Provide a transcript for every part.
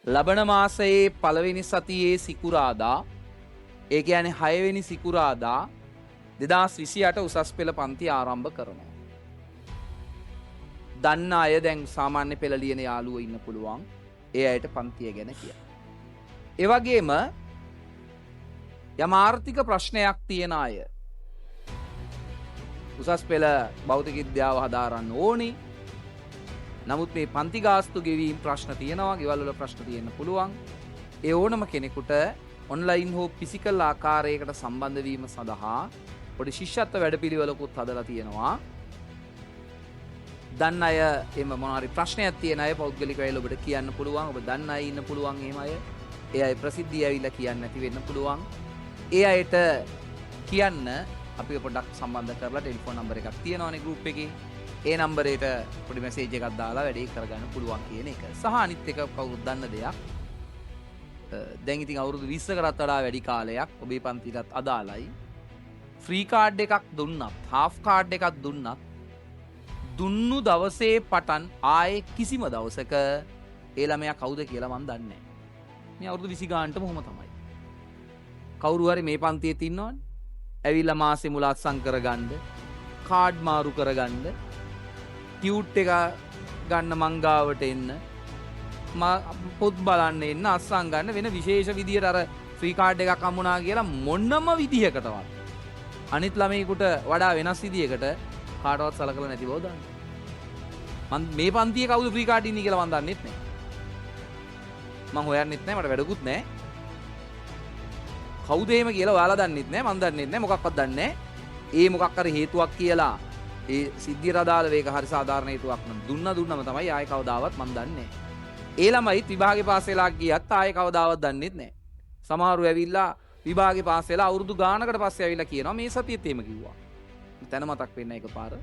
ලබන මාසයේ පළවෙනි සතියේ සිකුරාදා ඒ කියන්නේ 6 වෙනි සිකුරාදා 2028 උසස් පෙළ පන්ති ආරම්භ කරනවා. දන්න අය දැන් සාමාන්‍ය පෙළ ලියන යාළුවෝ ඉන්න පුළුවන්. ඒ අයට පන්තිය ගැන කියන්න. ඒ වගේම යම් ආර්ථික ප්‍රශ්නයක් තියෙන අය උසස් පෙළ භෞතික විද්‍යාව හදාරන්න ඕනේ. නමුත් මේ පන්ති ගාස්තු ගෙවීම් ප්‍රශ්න තියෙනවා, ගෙවල් වල ප්‍රශ්න තියෙන්න පුළුවන්. ඒ ඕනම කෙනෙකුට ඔන්ලයින් හෝ ෆිසිකල් ආකාරයකට සම්බන්ධ වීම සඳහා පොඩි ශිෂ්‍යත්ව වැඩපිළිවෙලකුත් හදලා තියෙනවා. දන්න අය එම මොනවාරි ප්‍රශ්නයක් තියෙන අය පෞද්ගලිකව ඇවිල්ලා ඔබට කියන්න පුළුවන්. ඔබ දන්න අය ඉන්න පුළුවන් එහෙම අය. ඒ අය ප්‍රසිද්ධිය ඇවිල්ලා කියන්න නැති වෙන්න පුළුවන්. ඒ අයට කියන්න අපි පොඩ්ඩක් සම්බන්ධ කරලා ටෙලිෆෝන් නම්බර් එකක් තියෙනවානේ ගෲප් එකේ. ඒ නම්බරේට පොඩි මැසේජ් එකක් දාලා වැඩේ කරගන්න පුළුවන් කියන එක. සහ අනිත් එක කවුරුත් දන්න දෙයක්. දැන් ඉතින් අවුරුදු 20කටත් වඩා වැඩි කාලයක් ඔබේ පන්තිලත් අදාළයි. ෆ්‍රී කාඩ් එකක් දුන්නත්, හාෆ් කාඩ් එකක් දුන්නත් දුන්නු දවසේ පටන් ආයේ කිසිම දවසක ඒ ළමයා කවුද කියලා මන් දන්නේ නැහැ. මේ අවුරුදු 20 ගානටම ඔහොම තමයි. කවුරු හරි මේ පන්තියේ ඉන්නවනේ. ඇවිල්ලා මාසෙ මුල අත්සන් කරගන්න, කාඩ් මාරු කරගන්න, ටියුට් එක ගන්න මංගාවට එන්න, පොත් බලන්න එන්න, අත්සන් ගන්න වෙන විශේෂ විදියට අර ෆ්‍රී කාඩ් එකක් හම්බුණා කියලා මොනම විදිහකටවත් අනිත් ළමයිකට වඩා වෙනස් විදියකට කාටවත් සලකලා නැති බව දන්න. මම මේ පන්තියේ කවුද ෆ්‍රී කාඩ් ඉන්නේ කියලා මම දන්නෙත් නැහැ. මම හොයන්නෙත් නැහැ, මට වැඩකුත් නැහැ. කවුද එහෙම කියලා ඔයාලා දන්නෙත් නැහැ, මම දන්නෙත් නැහැ, මොකක්වත් දන්නේ නැහැ. ඒ මොකක් හරි හේතුවක් කියලා ඒ සිද්ධියට අදාළව ඒක හරි සාධාරණ හේතුවක් නම් දුන්නම තමයි ආයෙ කවදාවත් මම දන්නේ නැහැ. ඒ ළමයි විභාගේ පාස් වෙලා ගියත් ආයෙ කවදාවත් දන්නෙත් නැහැ. සමහරව ඇවිල්ලා විභාගේ පාස් වෙලා අවුරුදු ගානකට පස්සේ ඇවිල්ලා කියනවා මේ සතියෙත් එහෙම කිව්වා. තැන මතක් වෙන්න එකපාර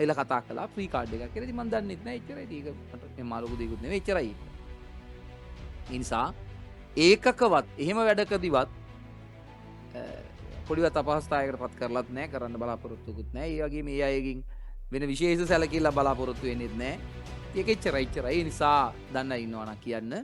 එල කතා කළා ෆ්‍රී කාඩ් එකක් කියලා. ඉතින් මම දන්නෙත් නැහැ එච්චරයි. ඒක මට මේ මාළුකු දෙකුත් නෙවෙයි එච්චරයි. ඒ නිසා ඒකකවත් එහෙම වැඩකදීවත් පොඩිවත් අපහසුතාවයකට පත් කරලත් නැහැ, කරන්න බලාපොරොත්තුකුත් නැහැ. ඒ වගේම මේ අයගෙන් වෙන විශේෂ සැලකිල්ල බලාපොරොත්තු වෙන්නේත් නැහැ. ඒක එච්චරයි. ඒ නිසා දන්න ඉන්නවා නම් කියන්න.